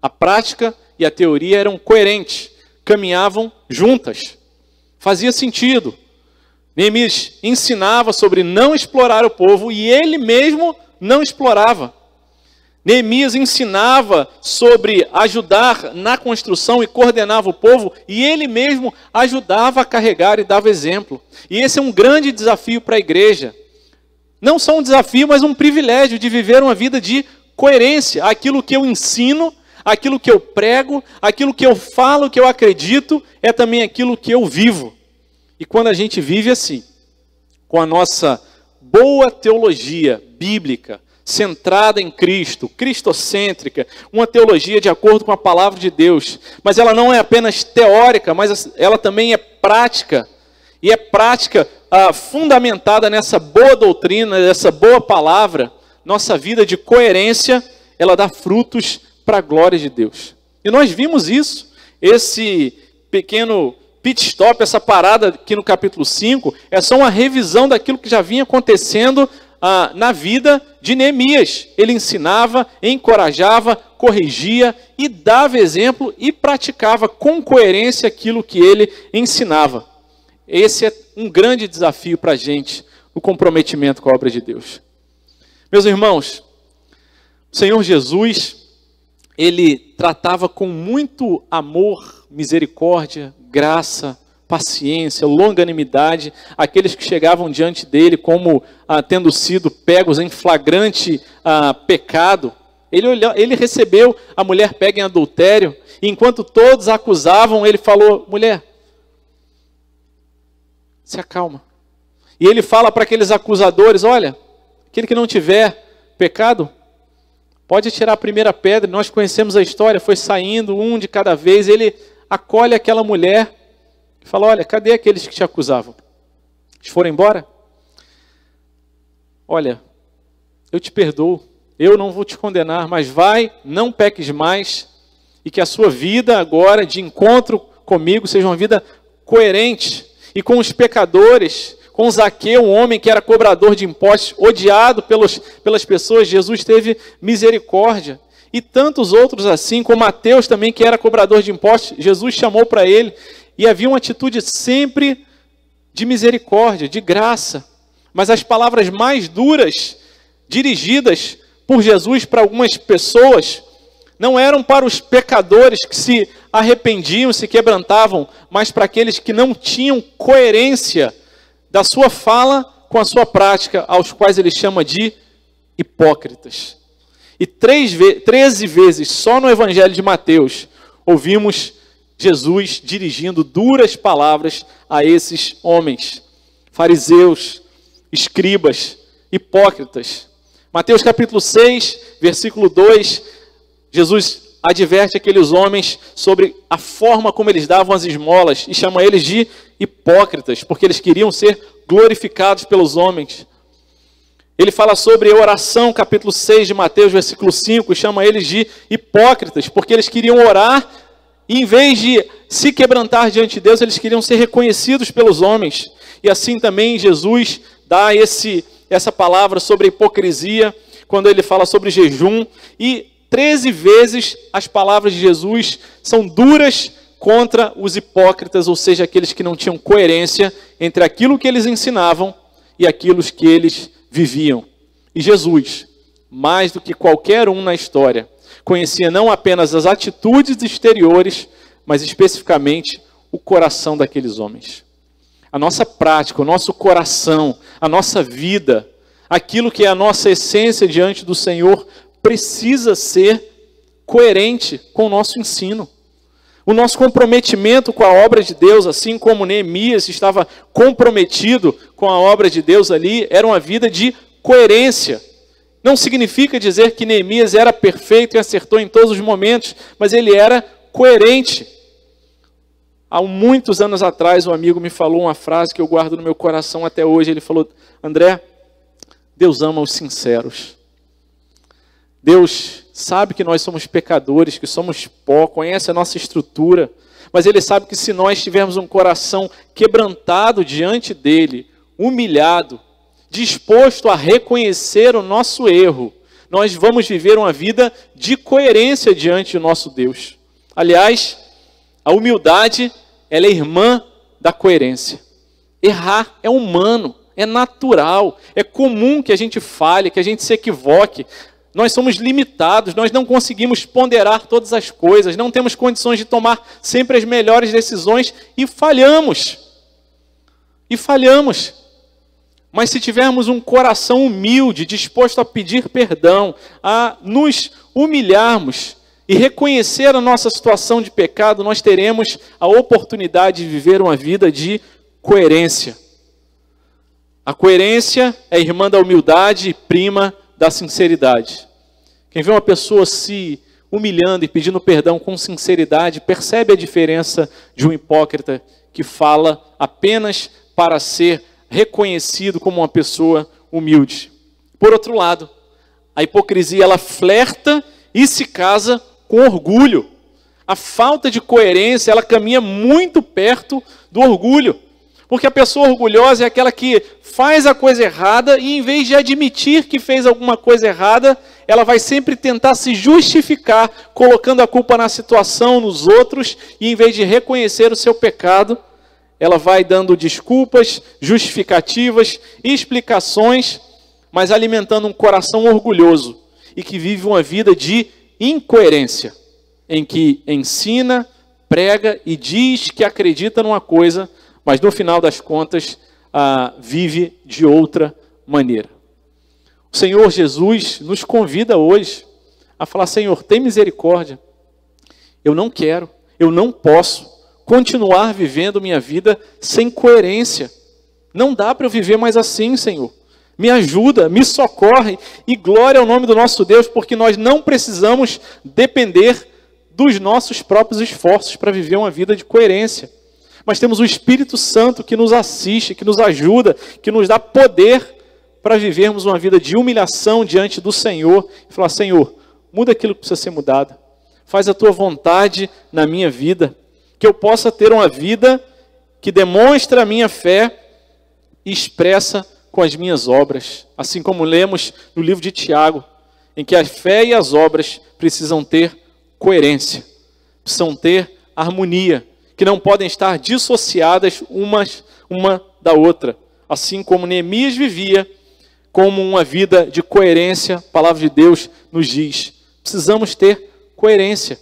A prática e a teoria eram coerentes, caminhavam juntas. Fazia sentido. Neemias ensinava sobre não explorar o povo e ele mesmo não explorava. Neemias ensinava sobre ajudar na construção e coordenava o povo e ele mesmo ajudava a carregar e dava exemplo. E esse é um grande desafio para a igreja. Não só um desafio, mas um privilégio de viver uma vida de coerência. Aquilo que eu ensino, aquilo que eu prego, aquilo que eu falo, que eu acredito, é também aquilo que eu vivo. E quando a gente vive assim, com a nossa boa teologia bíblica, centrada em Cristo, cristocêntrica, uma teologia de acordo com a palavra de Deus, mas ela não é apenas teórica, mas ela também é prática, e é prática fundamentada nessa boa doutrina, nessa boa palavra. Nossa vida de coerência, ela dá frutos para a glória de Deus. E nós vimos isso, esse pequeno pit stop, essa parada aqui no capítulo 5, é só uma revisão daquilo que já vinha acontecendo na vida de Neemias. Ele ensinava, encorajava, corrigia e dava exemplo e praticava com coerência aquilo que ele ensinava. Esse é um grande desafio para a gente, o comprometimento com a obra de Deus. Meus irmãos, o Senhor Jesus, ele tratava com muito amor, misericórdia, graça, paciência, longanimidade, aqueles que chegavam diante dele como tendo sido pegos em flagrante pecado. Ele recebeu a mulher pega em adultério, e enquanto todos a acusavam, ele falou: mulher, se acalma. E ele fala para aqueles acusadores: olha, aquele que não tiver pecado, pode tirar a primeira pedra. Nós conhecemos a história, foi saindo um de cada vez, ele acolhe aquela mulher e fala: olha, cadê aqueles que te acusavam? Eles foram embora? Olha, eu te perdoo, eu não vou te condenar, mas vai, não peques mais, e que a sua vida agora de encontro comigo seja uma vida coerente, e com os pecadores, com Zaqueu, um homem que era cobrador de impostos, odiado pelas pessoas, Jesus teve misericórdia. E tantos outros assim, como Mateus também, que era cobrador de impostos, Jesus chamou para ele, e havia uma atitude sempre de misericórdia, de graça. Mas as palavras mais duras, dirigidas por Jesus para algumas pessoas, não eram para os pecadores que se arrependiam, se quebrantavam, mas para aqueles que não tinham coerência da sua fala com a sua prática, aos quais ele chama de hipócritas. E 13 vezes, só no Evangelho de Mateus, ouvimos Jesus dirigindo duras palavras a esses homens, fariseus, escribas, hipócritas. Mateus capítulo 6, versículo 2, Jesus adverte aqueles homens sobre a forma como eles davam as esmolas e chama eles de hipócritas, porque eles queriam ser glorificados pelos homens. Ele fala sobre a oração, capítulo 6 de Mateus, versículo 5, e chama eles de hipócritas, porque eles queriam orar e em vez de se quebrantar diante de Deus, eles queriam ser reconhecidos pelos homens. E assim também Jesus dá essa palavra sobre a hipocrisia, quando ele fala sobre jejum, e 13 vezes as palavras de Jesus são duras contra os hipócritas, ou seja, aqueles que não tinham coerência entre aquilo que eles ensinavam e aquilo que eles viviam. E Jesus, mais do que qualquer um na história, conhecia não apenas as atitudes exteriores, mas especificamente o coração daqueles homens. A nossa prática, o nosso coração, a nossa vida, aquilo que é a nossa essência diante do Senhor, precisa ser coerente com o nosso ensino. O nosso comprometimento com a obra de Deus, assim como Neemias estava comprometido com a obra de Deus ali, era uma vida de coerência. Não significa dizer que Neemias era perfeito e acertou em todos os momentos, mas ele era coerente. Há muitos anos atrás, um amigo me falou uma frase que eu guardo no meu coração até hoje. Ele falou: André, Deus ama os sinceros. Deus sabe que nós somos pecadores, que somos pó, conhece a nossa estrutura, mas Ele sabe que se nós tivermos um coração quebrantado diante dEle, humilhado, disposto a reconhecer o nosso erro, nós vamos viver uma vida de coerência diante do nosso Deus. Aliás, a humildade, ela é irmã da coerência. Errar é humano, é natural, é comum que a gente falhe, que a gente se equivoque. Nós somos limitados, nós não conseguimos ponderar todas as coisas, não temos condições de tomar sempre as melhores decisões e falhamos. E falhamos. Mas se tivermos um coração humilde, disposto a pedir perdão, a nos humilharmos e reconhecer a nossa situação de pecado, nós teremos a oportunidade de viver uma vida de coerência. A coerência é irmã da humildade e prima da sinceridade. Quem vê uma pessoa se humilhando e pedindo perdão com sinceridade, percebe a diferença de um hipócrita que fala apenas para ser reconhecido como uma pessoa humilde. Por outro lado, a hipocrisia, ela flerta e se casa com orgulho. A falta de coerência, ela caminha muito perto do orgulho. Porque a pessoa orgulhosa é aquela que faz a coisa errada e, em vez de admitir que fez alguma coisa errada, ela vai sempre tentar se justificar, colocando a culpa na situação, nos outros, e em vez de reconhecer o seu pecado, ela vai dando desculpas, justificativas, explicações, mas alimentando um coração orgulhoso e que vive uma vida de incoerência, em que ensina, prega e diz que acredita numa coisa, mas no final das contas vive de outra maneira. O Senhor Jesus nos convida hoje a falar: Senhor, tem misericórdia. Eu não quero, eu não posso continuar vivendo minha vida sem coerência. Não dá para eu viver mais assim, Senhor. Me ajuda, me socorre, e glória ao nome do nosso Deus, porque nós não precisamos depender dos nossos próprios esforços para viver uma vida de coerência. Mas temos o Espírito Santo que nos assiste, que nos ajuda, que nos dá poder para vivermos uma vida de humilhação diante do Senhor e falar: Senhor, muda aquilo que precisa ser mudado. Faz a tua vontade na minha vida, que eu possa ter uma vida que demonstra a minha fé e expressa com as minhas obras. Assim como lemos no livro de Tiago, em que a fé e as obras precisam ter coerência, precisam ter harmonia, que não podem estar dissociadas uma da outra. Assim como Neemias vivia como uma vida de coerência, a palavra de Deus nos diz. Precisamos ter coerência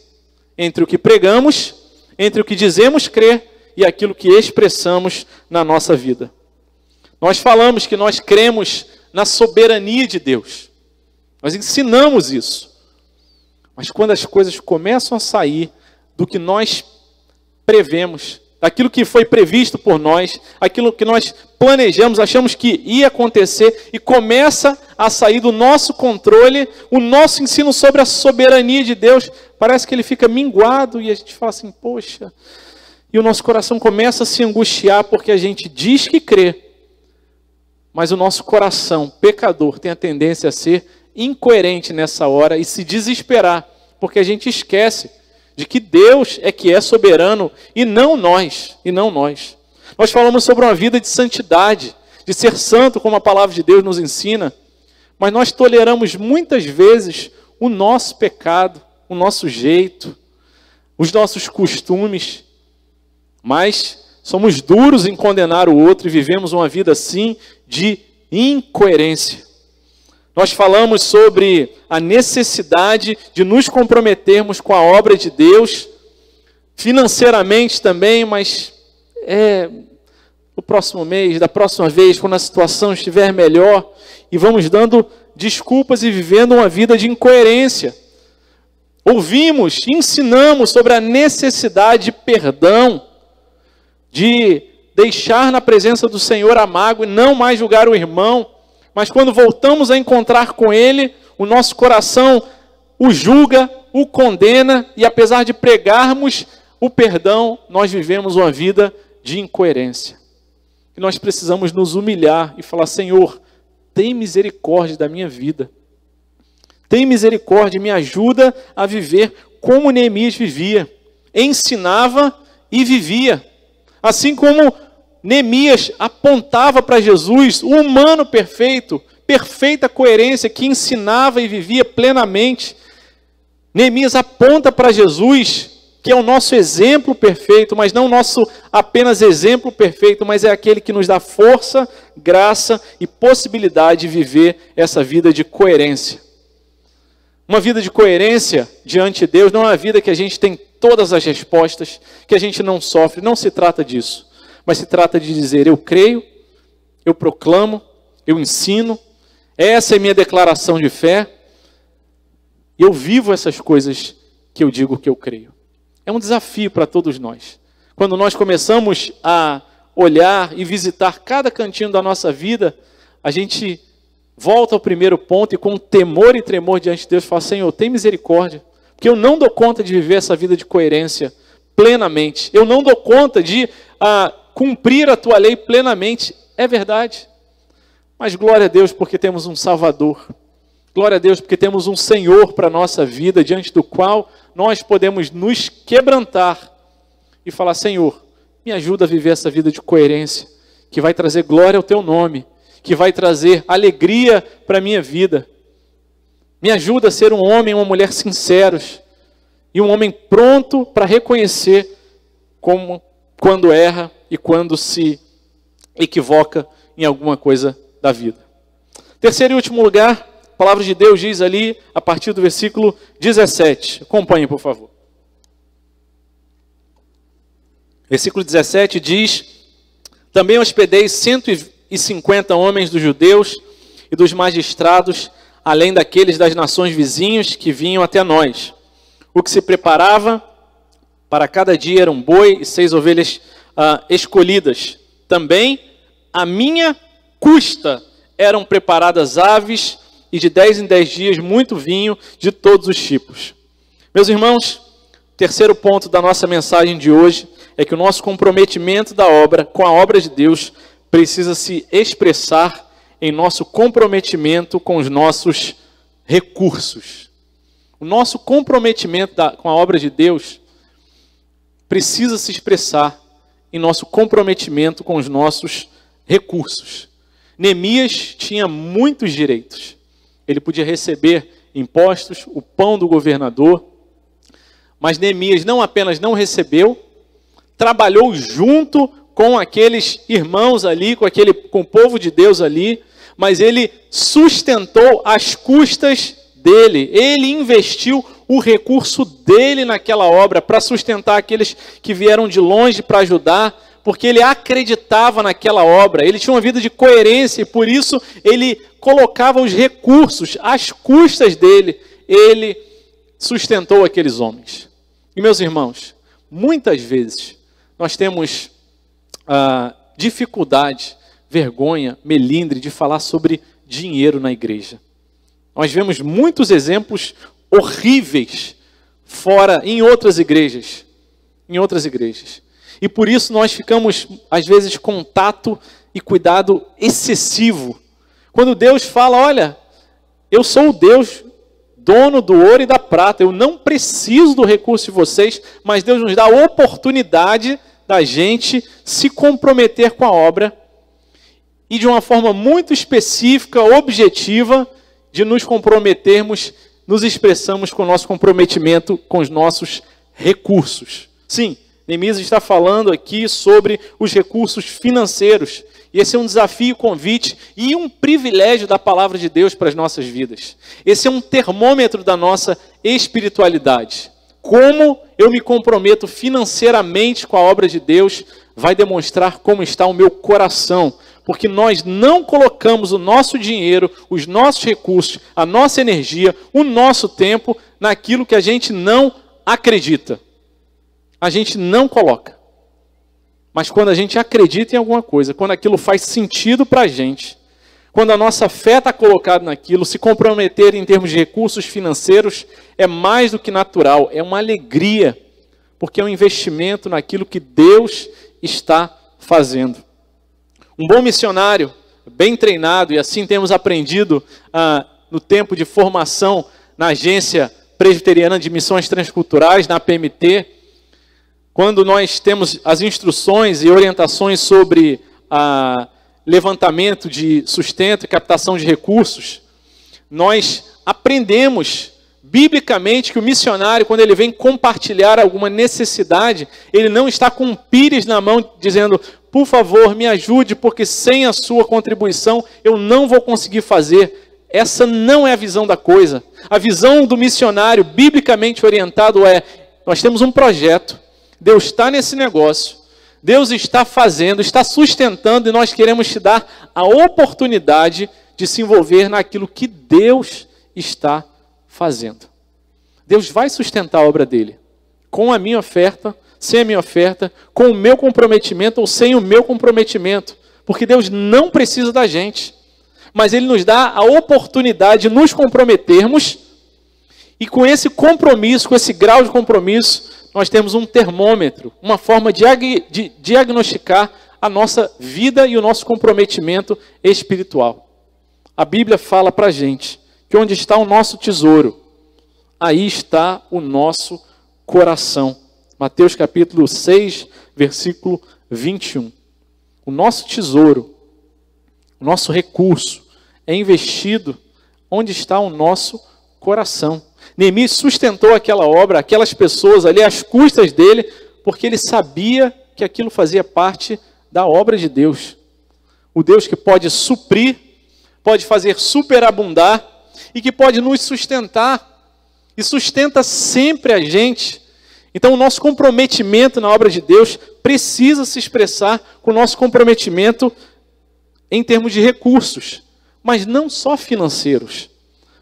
entre o que pregamos, entre o que dizemos crer e aquilo que expressamos na nossa vida. Nós falamos que nós cremos na soberania de Deus. Nós ensinamos isso. Mas quando as coisas começam a sair do que nós prevemos, daquilo que foi previsto por nós, aquilo que nós planejamos, achamos que ia acontecer e começa a sair do nosso controle, o nosso ensino sobre a soberania de Deus, parece que ele fica minguado e a gente fala assim: poxa, e o nosso coração começa a se angustiar porque a gente diz que crê, mas o nosso coração pecador tem a tendência a ser incoerente nessa hora e se desesperar, porque a gente esquece de que Deus é que é soberano e não nós, Nós falamos sobre uma vida de santidade, de ser santo, como a palavra de Deus nos ensina, mas nós toleramos muitas vezes o nosso pecado, o nosso jeito, os nossos costumes, mas somos duros em condenar o outro e vivemos uma vida assim de incoerência. Nós falamos sobre a necessidade de nos comprometermos com a obra de Deus, financeiramente também, mas no próximo mês, da próxima vez, quando a situação estiver melhor, e vamos dando desculpas e vivendo uma vida de incoerência. Ouvimos, ensinamos sobre a necessidade de perdão, de deixar na presença do Senhor a mágoa e não mais julgar o irmão. Mas quando voltamos a encontrar com Ele, o nosso coração o julga, o condena, e apesar de pregarmos o perdão, nós vivemos uma vida de incoerência. E nós precisamos nos humilhar e falar: Senhor, tem misericórdia da minha vida. Tem misericórdia, me ajuda a viver como Neemias vivia. Ensinava e vivia. Assim como Neemias apontava para Jesus, o humano perfeito, perfeita coerência, que ensinava e vivia plenamente. Neemias aponta para Jesus, que é o nosso exemplo perfeito, mas não o nosso apenas exemplo perfeito, mas é aquele que nos dá força, graça e possibilidade de viver essa vida de coerência. Uma vida de coerência diante de Deus não é uma vida que a gente tem todas as respostas, que a gente não sofre, não se trata disso. Mas se trata de dizer: eu creio, eu proclamo, eu ensino, essa é minha declaração de fé, e eu vivo essas coisas que eu digo que eu creio. É um desafio para todos nós. Quando nós começamos a olhar e visitar cada cantinho da nossa vida, a gente volta ao primeiro ponto e com temor e tremor diante de Deus fala: Senhor, tem misericórdia, porque eu não dou conta de viver essa vida de coerência plenamente. Eu não dou conta de cumprir a tua lei plenamente. É verdade. Mas glória a Deus porque temos um Salvador. Glória a Deus porque temos um Senhor para a nossa vida, diante do qual nós podemos nos quebrantar e falar: Senhor, me ajuda a viver essa vida de coerência, que vai trazer glória ao teu nome, que vai trazer alegria para a minha vida. Me ajuda a ser um homem e uma mulher sinceros, e um homem pronto para reconhecer quando erra e quando se equivoca em alguma coisa da vida. Terceiro e último lugar, a palavra de Deus diz ali, a partir do versículo 17. Acompanhe, por favor. Versículo 17 diz: também hospedei 150 homens dos judeus e dos magistrados, além daqueles das nações vizinhas que vinham até nós. O que se preparava para cada dia era um boi e 6 ovelhas escolhidas. Também, à minha custa, eram preparadas aves, e de 10 em 10 dias muito vinho de todos os tipos. Meus irmãos, terceiro ponto da nossa mensagem de hoje é que o nosso comprometimento com a obra de Deus precisa se expressar em nosso comprometimento com os nossos recursos. O nosso comprometimento com a obra de Deus precisa se expressar em nosso comprometimento com os nossos recursos. Neemias tinha muitos direitos. Ele podia receber impostos, o pão do governador, mas Neemias não apenas não recebeu, trabalhou junto com aqueles irmãos ali, com o povo de Deus ali, mas ele sustentou as custas dele. Ele investiu o recurso dele naquela obra para sustentar aqueles que vieram de longe para ajudar, porque ele acreditava naquela obra. Ele tinha uma vida de coerência e por isso ele colocava os recursos, as custas dele, ele sustentou aqueles homens. E meus irmãos, muitas vezes nós temos dificuldade, vergonha, melindre de falar sobre dinheiro na igreja. Nós vemos muitos exemplos horríveis em outras igrejas. E por isso nós ficamos, às vezes, com tato e cuidado excessivo. Quando Deus fala, olha, eu sou o Deus, dono do ouro e da prata, eu não preciso do recurso de vocês, mas Deus nos dá a oportunidade da gente se comprometer com a obra e de uma forma muito específica, objetiva, de nos comprometermos, nos expressamos com o nosso comprometimento com os nossos recursos. Sim, Neemias está falando aqui sobre os recursos financeiros. E esse é um desafio, convite e um privilégio da palavra de Deus para as nossas vidas. Esse é um termômetro da nossa espiritualidade. Como eu me comprometo financeiramente com a obra de Deus vai demonstrar como está o meu coração. Porque nós não colocamos o nosso dinheiro, os nossos recursos, a nossa energia, o nosso tempo naquilo que a gente não acredita. A gente não coloca. Mas quando a gente acredita em alguma coisa, quando aquilo faz sentido para a gente, quando a nossa fé está colocada naquilo, se comprometer em termos de recursos financeiros é mais do que natural, é uma alegria, porque é um investimento naquilo que Deus está fazendo. Um bom missionário, bem treinado, e assim temos aprendido no tempo de formação na Agência Presbiteriana de Missões Transculturais, na APMT, quando nós temos as instruções e orientações sobre levantamento de sustento e captação de recursos, nós aprendemos biblicamente que o missionário, quando ele vem compartilhar alguma necessidade, ele não está com um pires na mão dizendo, por favor, me ajude, porque sem a sua contribuição eu não vou conseguir fazer. Essa não é a visão da coisa. A visão do missionário, biblicamente orientado, é, nós temos um projeto, Deus está nesse negócio, Deus está fazendo, está sustentando, e nós queremos te dar a oportunidade de se envolver naquilo que Deus está fazendo. Deus vai sustentar a obra dele, com a minha oferta, sem a minha oferta, com o meu comprometimento ou sem o meu comprometimento, porque Deus não precisa da gente, mas Ele nos dá a oportunidade de nos comprometermos, e com esse compromisso, com esse grau de compromisso, nós temos um termômetro, uma forma de diagnosticar a nossa vida e o nosso comprometimento espiritual. A Bíblia fala para a gente que onde está o nosso tesouro, aí está o nosso coração. Mateus capítulo 6, versículo 21. O nosso tesouro, o nosso recurso é investido onde está o nosso coração. Neemias sustentou aquela obra, aquelas pessoas ali, às custas dele, porque ele sabia que aquilo fazia parte da obra de Deus. O Deus que pode suprir, pode fazer superabundar e que pode nos sustentar. E sustenta sempre a gente. Então o nosso comprometimento na obra de Deus precisa se expressar com o nosso comprometimento em termos de recursos, mas não só financeiros.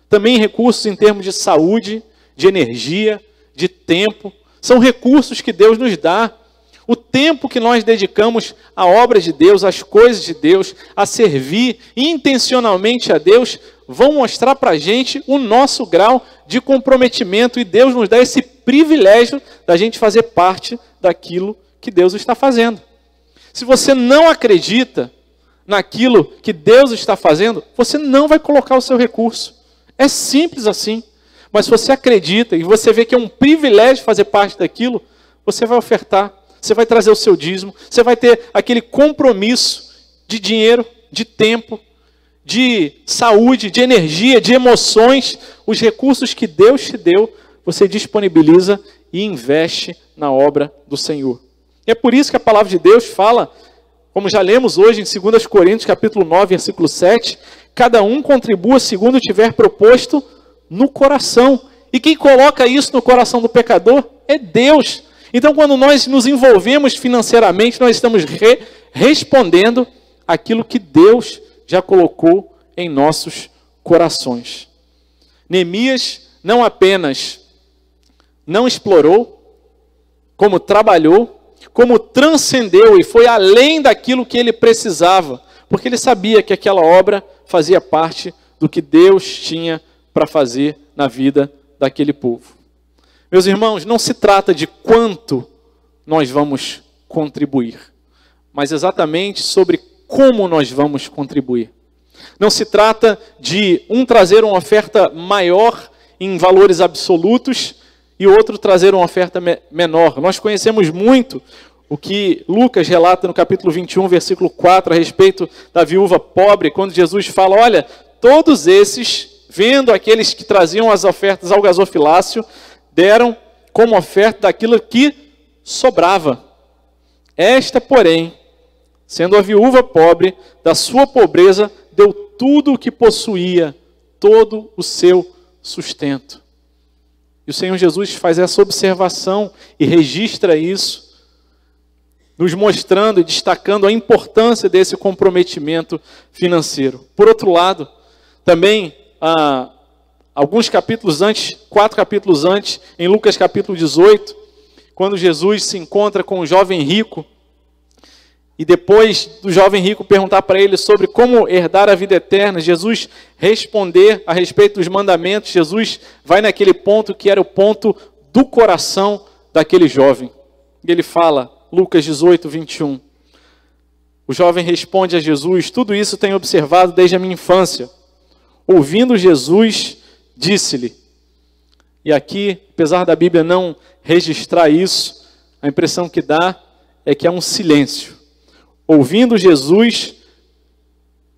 Também recursos em termos de saúde, de energia, de tempo. São recursos que Deus nos dá. O tempo que nós dedicamos à obra de Deus, às coisas de Deus, a servir intencionalmente a Deus, vão mostrar para a gente o nosso grau de comprometimento. E Deus nos dá esse privilégio da gente fazer parte daquilo que Deus está fazendo. Se você não acredita naquilo que Deus está fazendo, você não vai colocar o seu recurso. É simples assim. Mas se você acredita e você vê que é um privilégio fazer parte daquilo, você vai ofertar, você vai trazer o seu dízimo, você vai ter aquele compromisso de dinheiro, de tempo, de saúde, de energia, de emoções. Os recursos que Deus te deu, você disponibiliza e investe na obra do Senhor. E é por isso que a palavra de Deus fala, como já lemos hoje em 2 Coríntios capítulo 9, versículo 7, cada um contribua segundo tiver proposto no coração. E quem coloca isso no coração do pecador é Deus. Então, quando nós nos envolvemos financeiramente, nós estamos respondendo aquilo que Deus já colocou em nossos corações. Neemias não apenas não explorou, como trabalhou, como transcendeu e foi além daquilo que ele precisava, porque ele sabia que aquela obra fazia parte do que Deus tinha para fazer na vida daquele povo. Meus irmãos, não se trata de quanto nós vamos contribuir, mas exatamente sobre como nós vamos contribuir. Não se trata de um trazer uma oferta maior em valores absolutos e outro trazer uma oferta menor. Nós conhecemos muito o que Lucas relata no capítulo 21, versículo 4, a respeito da viúva pobre, quando Jesus fala, olha, todos esses, vendo aqueles que traziam as ofertas ao gasofilácio, deram como oferta daquilo que sobrava. Esta, porém, sendo a viúva pobre, da sua pobreza, deu tudo o que possuía, todo o seu sustento. E o Senhor Jesus faz essa observação e registra isso, nos mostrando e destacando a importância desse comprometimento financeiro. Por outro lado, também, alguns capítulos antes, 4 capítulos antes, em Lucas capítulo 18, quando Jesus se encontra com o jovem rico, e depois do jovem rico perguntar para ele sobre como herdar a vida eterna, Jesus responder a respeito dos mandamentos, Jesus vai naquele ponto que era o ponto do coração daquele jovem. E ele fala, Lucas 18, 21, o jovem responde a Jesus, tudo isso tenho observado desde a minha infância. Ouvindo Jesus, disse-lhe, e aqui, apesar da Bíblia não registrar isso, a impressão que dá é que há um silêncio. Ouvindo Jesus,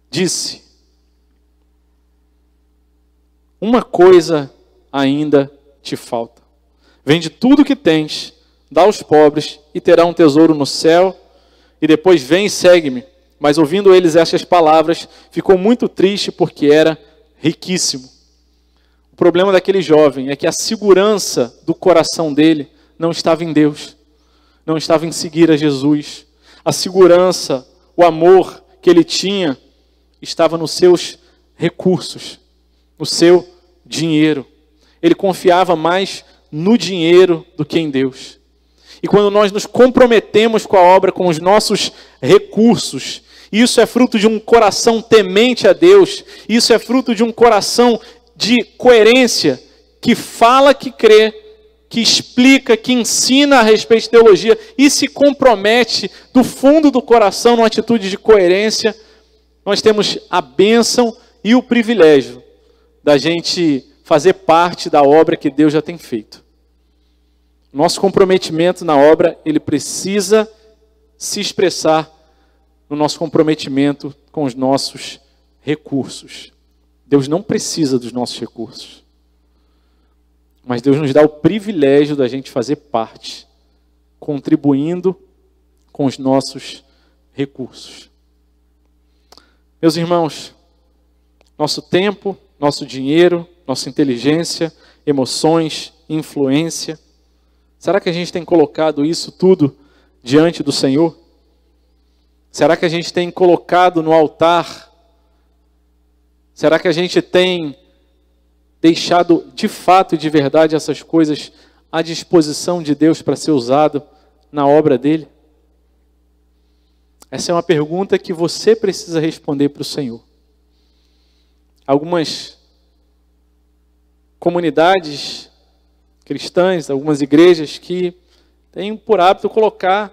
disse, uma coisa ainda te falta. Vende tudo o que tens, dá aos pobres e terá um tesouro no céu, e depois vem e segue-me. Mas ouvindo eles estas palavras, ficou muito triste porque era riquíssimo. O problema daquele jovem é que a segurança do coração dele não estava em Deus, não estava em seguir a Jesus. A segurança, o amor que ele tinha estava nos seus recursos, no seu dinheiro. Ele confiava mais no dinheiro do que em Deus. E quando nós nos comprometemos com a obra, com os nossos recursos, isso é fruto de um coração temente a Deus, isso é fruto de um coração de coerência, que fala que crê, que explica, que ensina a respeito de teologia e se compromete do fundo do coração numa atitude de coerência, nós temos a bênção e o privilégio da gente fazer parte da obra que Deus já tem feito. Nosso comprometimento na obra, ele precisa se expressar no nosso comprometimento com os nossos recursos. Deus não precisa dos nossos recursos. Mas Deus nos dá o privilégio da gente fazer parte, contribuindo com os nossos recursos. Meus irmãos, nosso tempo, nosso dinheiro, nossa inteligência, emoções, influência, será que a gente tem colocado isso tudo diante do Senhor? Será que a gente tem colocado no altar? Será que a gente tem deixado de fato e de verdade essas coisas à disposição de Deus para ser usado na obra dele? Essa é uma pergunta que você precisa responder para o Senhor. Algumas comunidades cristãs, algumas igrejas que têm por hábito colocar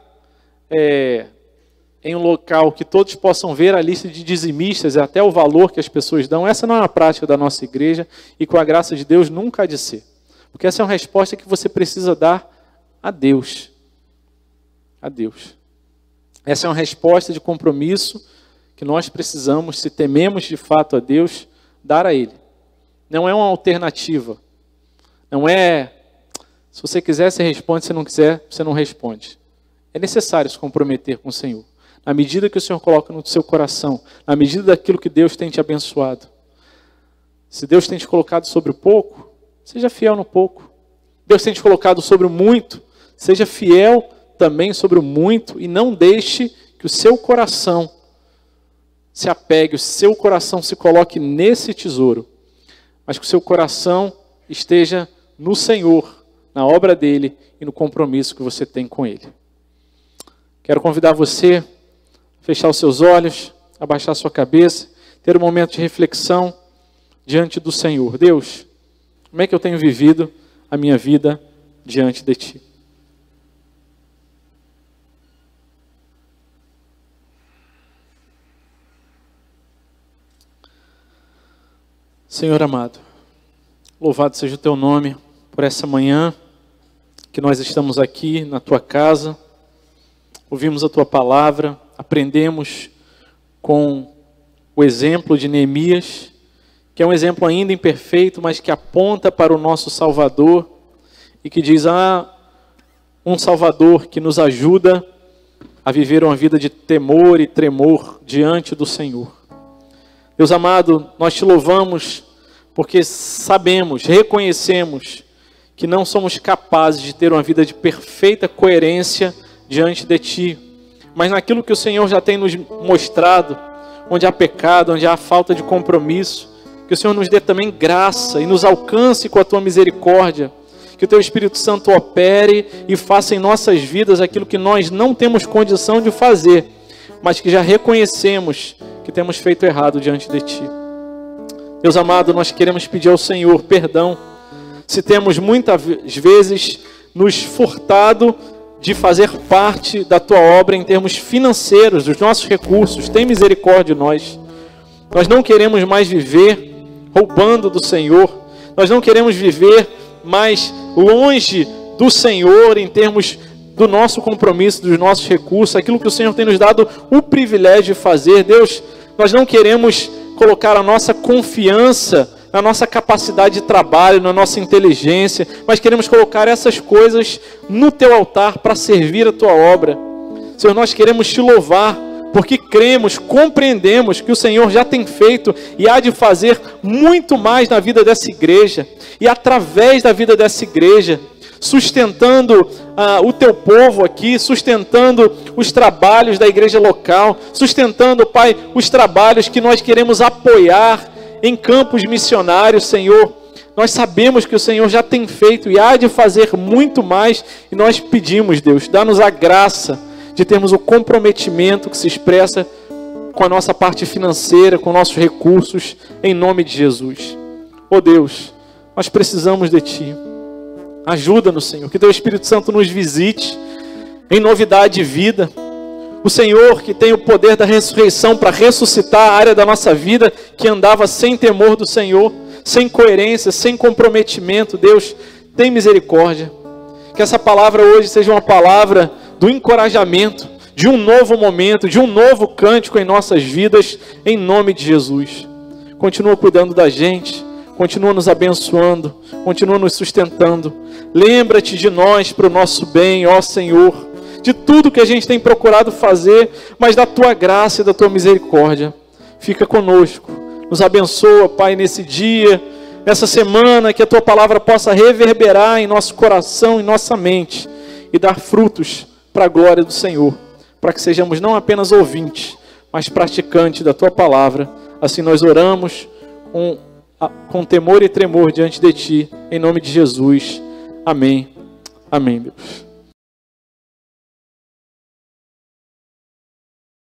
em um local que todos possam ver a lista de dizimistas e até o valor que as pessoas dão. Essa não é uma prática da nossa igreja e com a graça de Deus nunca há de ser. Porque essa é uma resposta que você precisa dar a Deus. A Deus. Essa é uma resposta de compromisso que nós precisamos, se tememos de fato a Deus, dar a Ele. Não é uma alternativa. Não é, se você quiser, você responde, se não quiser, você não responde. É necessário se comprometer com o Senhor. Na medida que o Senhor coloca no seu coração, na medida daquilo que Deus tem te abençoado. Se Deus tem te colocado sobre o pouco, seja fiel no pouco. Deus tem te colocado sobre o muito, seja fiel também sobre o muito e não deixe que o seu coração se apegue, o seu coração se coloque nesse tesouro, mas que o seu coração esteja no Senhor, na obra dEle e no compromisso que você tem com Ele. Quero convidar você a fechar os seus olhos, abaixar sua cabeça, ter um momento de reflexão diante do Senhor. Deus, como é que eu tenho vivido a minha vida diante de Ti? Senhor amado, louvado seja o Teu nome por essa manhã que nós estamos aqui na Tua casa, ouvimos a Tua palavra, aprendemos com o exemplo de Neemias, que é um exemplo ainda imperfeito, mas que aponta para o nosso Salvador e que diz, um Salvador que nos ajuda a viver uma vida de temor e tremor diante do Senhor. Deus amado, nós Te louvamos porque sabemos, reconhecemos que não somos capazes de ter uma vida de perfeita coerência diante de Ti. Mas naquilo que o Senhor já tem nos mostrado, onde há pecado, onde há falta de compromisso, que o Senhor nos dê também graça e nos alcance com a Tua misericórdia, que o Teu Espírito Santo opere e faça em nossas vidas aquilo que nós não temos condição de fazer, mas que já reconhecemos que temos feito errado diante de Ti. Deus amado, nós queremos pedir ao Senhor perdão, se temos muitas vezes nos furtado de fazer parte da Tua obra em termos financeiros, dos nossos recursos. Tem misericórdia de nós. Nós não queremos mais viver roubando do Senhor. Nós não queremos viver mais longe do Senhor em termos do nosso compromisso, dos nossos recursos, aquilo que o Senhor tem nos dado o privilégio de fazer. Deus, nós não queremos colocar a nossa confiança na nossa capacidade de trabalho, na nossa inteligência, mas queremos colocar essas coisas no Teu altar para servir a Tua obra. Senhor, nós queremos Te louvar, porque cremos, compreendemos que o Senhor já tem feito e há de fazer muito mais na vida dessa igreja, e através da vida dessa igreja, sustentando o Teu povo aqui, sustentando os trabalhos da igreja local, sustentando, Pai, os trabalhos que nós queremos apoiar em campos missionários, Senhor. Nós sabemos que o Senhor já tem feito e há de fazer muito mais, e nós pedimos, Deus, dá-nos a graça de termos o comprometimento que se expressa com a nossa parte financeira, com nossos recursos, em nome de Jesus. Oh Deus, nós precisamos de Ti. Ajuda-nos, Senhor, que Teu Espírito Santo nos visite em novidade de vida. O Senhor que tem o poder da ressurreição para ressuscitar a área da nossa vida que andava sem temor do Senhor, sem coerência, sem comprometimento. Deus, tem misericórdia. Que essa palavra hoje seja uma palavra do encorajamento, de um novo momento, de um novo cântico em nossas vidas, em nome de Jesus. Continua cuidando da gente, continua nos abençoando, continua nos sustentando. Lembra-te de nós para o nosso bem, ó Senhor, de tudo que a gente tem procurado fazer, mas da Tua graça e da Tua misericórdia. Fica conosco, nos abençoa, Pai, nesse dia, nessa semana, que a Tua palavra possa reverberar em nosso coração, em nossa mente, e dar frutos para a glória do Senhor, para que sejamos não apenas ouvintes, mas praticantes da Tua palavra. Assim nós oramos com temor e tremor diante de Ti, em nome de Jesus. Amém. Amém, Deus.